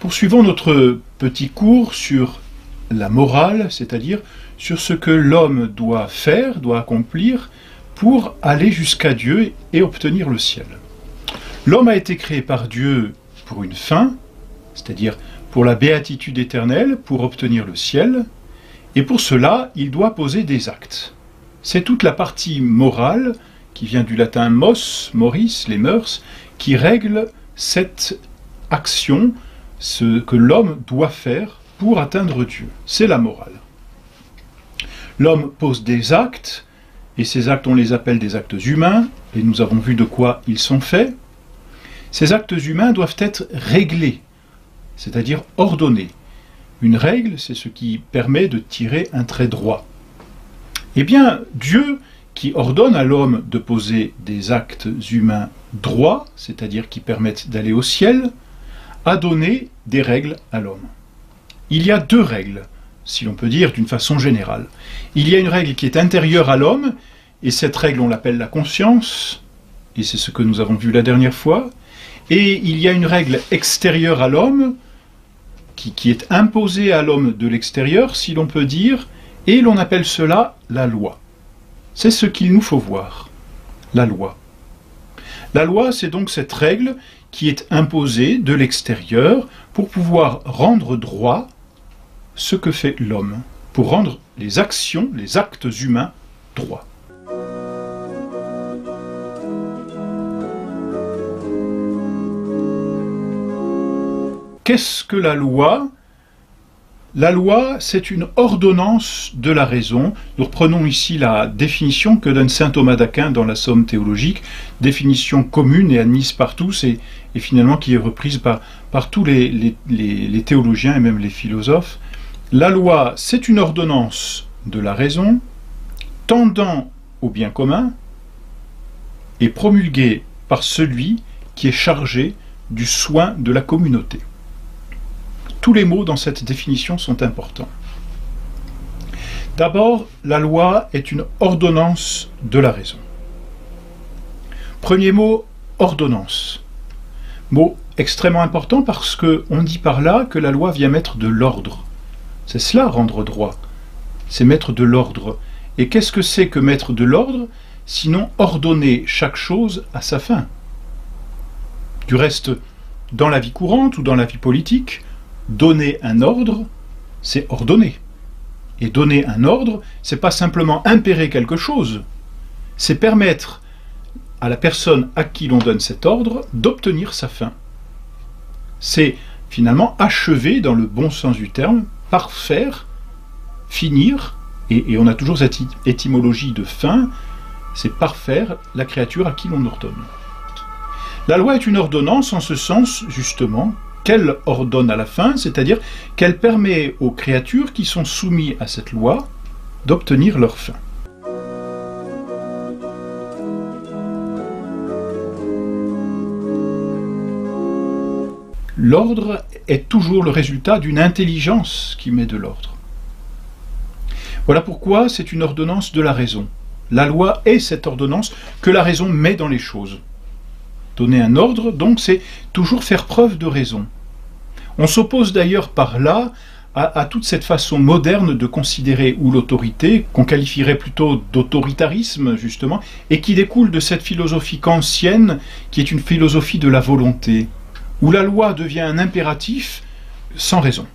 Poursuivons notre petit cours sur la morale, c'est-à-dire sur ce que l'homme doit faire, doit accomplir pour aller jusqu'à Dieu et obtenir le ciel. L'homme a été créé par Dieu pour une fin, c'est-à-dire pour la béatitude éternelle, pour obtenir le ciel, et pour cela, il doit poser des actes. C'est toute la partie morale, qui vient du latin mos, moris, les mœurs, qui règle cette action, ce que l'homme doit faire pour atteindre Dieu. C'est la morale. L'homme pose des actes, et ces actes, on les appelle des actes humains, et nous avons vu de quoi ils sont faits. Ces actes humains doivent être réglés, c'est-à-dire ordonnés. Une règle, c'est ce qui permet de tirer un trait droit. Eh bien, Dieu, qui ordonne à l'homme de poser des actes humains droits, c'est-à-dire qui permettent d'aller au ciel, a donné des règles à l'homme. Il y a deux règles, si l'on peut dire d'une façon générale. Il y a une règle qui est intérieure à l'homme, et cette règle on l'appelle la conscience, et c'est ce que nous avons vu la dernière fois, et il y a une règle extérieure à l'homme, qui est imposée à l'homme de l'extérieur, si l'on peut dire, et l'on appelle cela la loi. C'est ce qu'il nous faut voir, la loi. La loi, c'est donc cette règle qui est imposée de l'extérieur pour pouvoir rendre droit ce que fait l'homme, pour rendre les actions, les actes humains droits. Qu'est-ce que la loi ? La loi, c'est une ordonnance de la raison. Nous reprenons ici la définition que donne saint Thomas d'Aquin dans la Somme théologique, définition commune et admise par tous, et finalement qui est reprise par tous les théologiens et même les philosophes. La loi, c'est une ordonnance de la raison, tendant au bien commun, et promulguée par celui qui est chargé du soin de la communauté. Tous les mots dans cette définition sont importants. D'abord, la loi est une ordonnance de la raison. Premier mot, ordonnance. Mot extrêmement important parce qu'on dit par là que la loi vient mettre de l'ordre. C'est cela, rendre droit. C'est mettre de l'ordre. Et qu'est-ce que c'est que mettre de l'ordre, sinon ordonner chaque chose à sa fin? Du reste, dans la vie courante ou dans la vie politique, donner un ordre, c'est ordonner. Et donner un ordre, c'est pas simplement impérer quelque chose, c'est permettre à la personne à qui l'on donne cet ordre d'obtenir sa fin. C'est finalement achever, dans le bon sens du terme, parfaire, finir, et on a toujours cette étymologie de fin, c'est parfaire la créature à qui l'on ordonne. La loi est une ordonnance en ce sens, justement, qu'elle ordonne à la fin, c'est-à-dire qu'elle permet aux créatures qui sont soumises à cette loi d'obtenir leur fin. L'ordre est toujours le résultat d'une intelligence qui met de l'ordre. Voilà pourquoi c'est une ordonnance de la raison. La loi est cette ordonnance que la raison met dans les choses. Donner un ordre, donc, c'est toujours faire preuve de raison. On s'oppose d'ailleurs par là à toute cette façon moderne de considérer ou l'autorité, qu'on qualifierait plutôt d'autoritarisme, justement, et qui découle de cette philosophie kantienne, qui est une philosophie de la volonté, où la loi devient un impératif sans raison.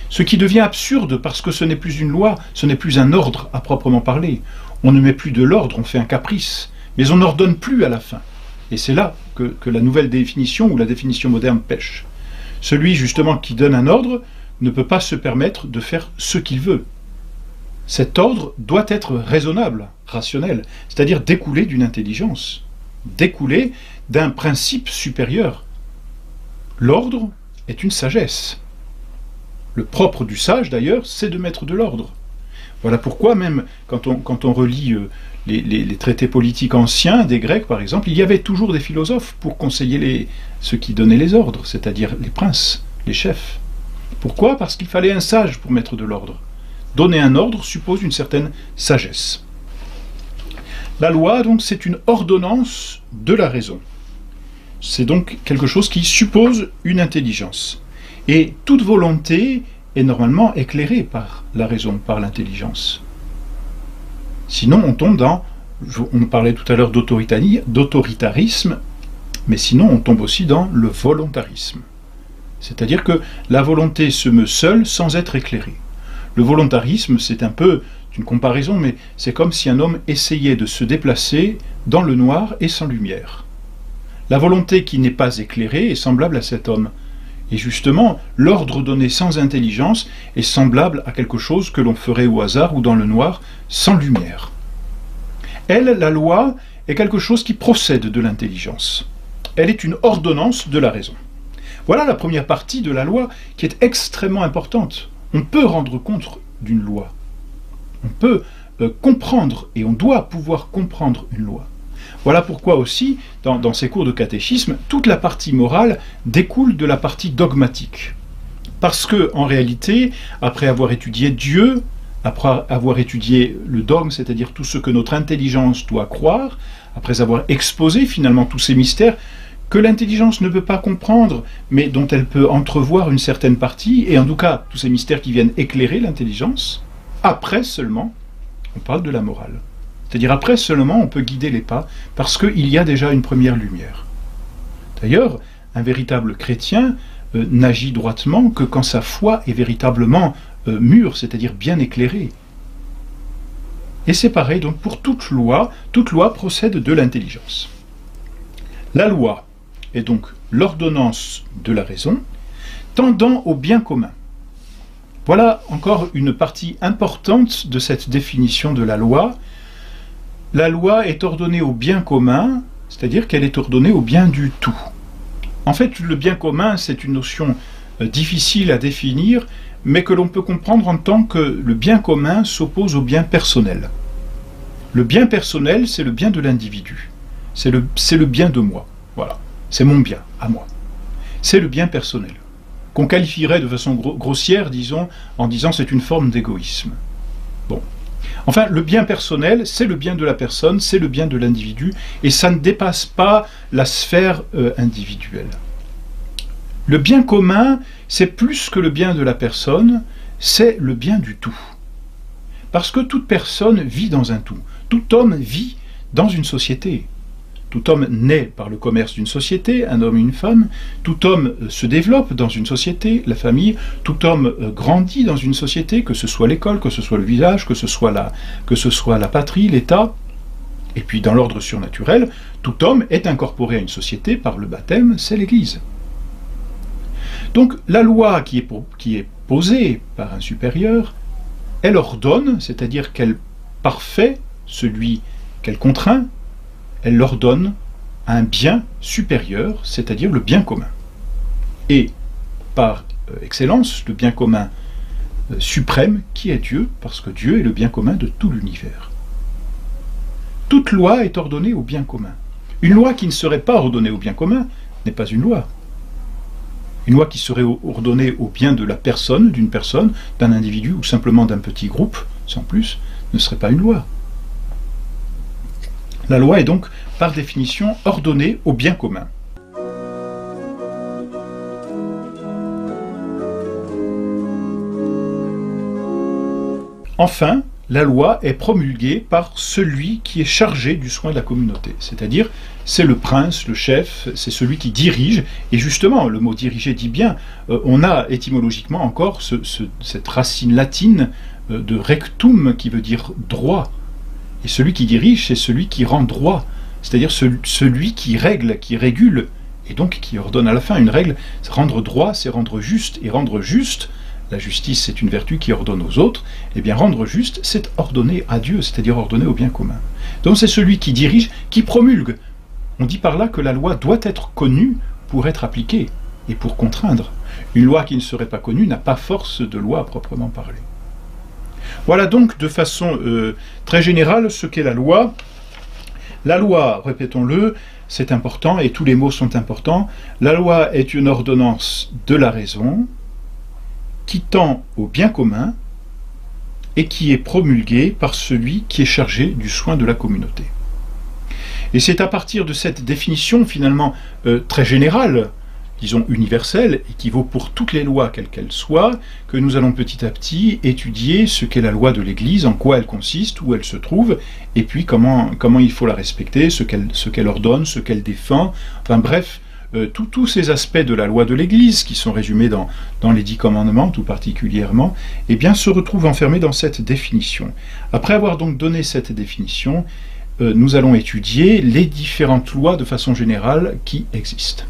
Ce qui devient absurde parce que ce n'est plus une loi, ce n'est plus un ordre à proprement parler. On ne met plus de l'ordre, on fait un caprice, mais on n'ordonne plus à la fin. Et c'est là que la nouvelle définition ou la définition moderne pêche. Celui justement qui donne un ordre ne peut pas se permettre de faire ce qu'il veut. Cet ordre doit être raisonnable, rationnel, c'est-à-dire découler d'une intelligence, découler d'un principe supérieur. L'ordre est une sagesse. Le propre du sage d'ailleurs, c'est de mettre de l'ordre. Voilà pourquoi même quand on relit les traités politiques anciens des Grecs par exemple, il y avait toujours des philosophes pour conseiller ceux qui donnaient les ordres, c'est-à-dire les princes, les chefs. Pourquoi? Parce qu'il fallait un sage pour mettre de l'ordre. Donner un ordre suppose une certaine sagesse. La loi, donc, c'est une ordonnance de la raison. C'est donc quelque chose qui suppose une intelligence. Et toute volonté est normalement éclairée par la raison, par l'intelligence. Sinon, on tombe dans, on parlait tout à l'heure d'autoritarisme, mais sinon on tombe aussi dans le volontarisme. C'est-à-dire que la volonté se meut seule sans être éclairée. Le volontarisme, c'est un peu une comparaison, mais c'est comme si un homme essayait de se déplacer dans le noir et sans lumière. La volonté qui n'est pas éclairée est semblable à cet homme. Et justement, l'ordre donné sans intelligence est semblable à quelque chose que l'on ferait au hasard ou dans le noir, sans lumière. Elle, la loi, est quelque chose qui procède de l'intelligence. Elle est une ordonnance de la raison. Voilà la première partie de la loi qui est extrêmement importante. On peut rendre compte d'une loi. On peut comprendre, et on doit pouvoir comprendre une loi. Voilà pourquoi aussi, dans ces cours de catéchisme, toute la partie morale découle de la partie dogmatique. Parce que, en réalité, après avoir étudié Dieu, après avoir étudié le dogme, c'est-à-dire tout ce que notre intelligence doit croire, après avoir exposé finalement tous ces mystères, que l'intelligence ne peut pas comprendre, mais dont elle peut entrevoir une certaine partie, et en tout cas, tous ces mystères qui viennent éclairer l'intelligence, après seulement, on parle de la morale. C'est-à-dire après seulement on peut guider les pas, parce qu'il y a déjà une première lumière. D'ailleurs, un véritable chrétien n'agit droitement que quand sa foi est véritablement mûre, c'est-à-dire bien éclairée. Et c'est pareil donc pour toute loi procède de l'intelligence. La loi est donc l'ordonnance de la raison, tendant au bien commun. Voilà encore une partie importante de cette définition de la loi. La loi est ordonnée au bien commun, c'est-à-dire qu'elle est ordonnée au bien du tout. En fait, le bien commun, c'est une notion difficile à définir, mais que l'on peut comprendre en tant que le bien commun s'oppose au bien personnel. Le bien personnel, c'est le bien de l'individu. C'est le bien de moi. Voilà. C'est mon bien, à moi. C'est le bien personnel. Qu'on qualifierait de façon grossière, disons, en disant c'est une forme d'égoïsme. Bon. Enfin, le bien personnel, c'est le bien de la personne, c'est le bien de l'individu, et ça ne dépasse pas la sphère individuelle. Le bien commun, c'est plus que le bien de la personne, c'est le bien du tout. Parce que toute personne vit dans un tout. Tout homme vit dans une société. Tout homme naît par le commerce d'une société, un homme et une femme. Tout homme se développe dans une société, la famille. Tout homme grandit dans une société, que ce soit l'école, que ce soit le village, que ce soit la patrie, l'État. Et puis dans l'ordre surnaturel, tout homme est incorporé à une société par le baptême, c'est l'Église. Donc la loi qui est posée par un supérieur, elle ordonne, c'est-à-dire qu'elle parfait celui qu'elle contraint, elle l'ordonne à un bien supérieur, c'est-à-dire le bien commun. Et par excellence, le bien commun suprême, qui est Dieu, parce que Dieu est le bien commun de tout l'univers. Toute loi est ordonnée au bien commun. Une loi qui ne serait pas ordonnée au bien commun n'est pas une loi. Une loi qui serait ordonnée au bien de la personne, d'une personne, d'un individu ou simplement d'un petit groupe, sans plus, ne serait pas une loi. La loi est donc, par définition, ordonnée au bien commun. Enfin, la loi est promulguée par celui qui est chargé du soin de la communauté. C'est-à-dire, c'est le prince, le chef, c'est celui qui dirige. Et justement, le mot diriger dit bien, on a étymologiquement encore cette racine latine de rectum qui veut dire droit. Et celui qui dirige, c'est celui qui rend droit, c'est-à-dire celui qui règle, qui régule, et donc qui ordonne à la fin. Une règle, rendre droit, c'est rendre juste, et rendre juste, la justice c'est une vertu qui ordonne aux autres, et bien rendre juste, c'est ordonner à Dieu, c'est-à-dire ordonner au bien commun. Donc c'est celui qui dirige, qui promulgue. On dit par là que la loi doit être connue pour être appliquée, et pour contraindre. Une loi qui ne serait pas connue n'a pas force de loi à proprement parler. Voilà donc de façon très générale ce qu'est la loi. La loi, répétons-le, c'est important et tous les mots sont importants. La loi est une ordonnance de la raison qui tend au bien commun et qui est promulguée par celui qui est chargé du soin de la communauté. Et c'est à partir de cette définition finalement très générale, disons, universelle, et qui vaut pour toutes les lois, quelles qu'elles soient, que nous allons petit à petit étudier ce qu'est la loi de l'Église, en quoi elle consiste, où elle se trouve, et puis comment il faut la respecter, ce qu'elle ordonne, ce qu'elle défend, enfin bref, tous ces aspects de la loi de l'Église, qui sont résumés dans les 10 commandements tout particulièrement, eh bien, se retrouvent enfermés dans cette définition. Après avoir donc donné cette définition, nous allons étudier les différentes lois de façon générale qui existent.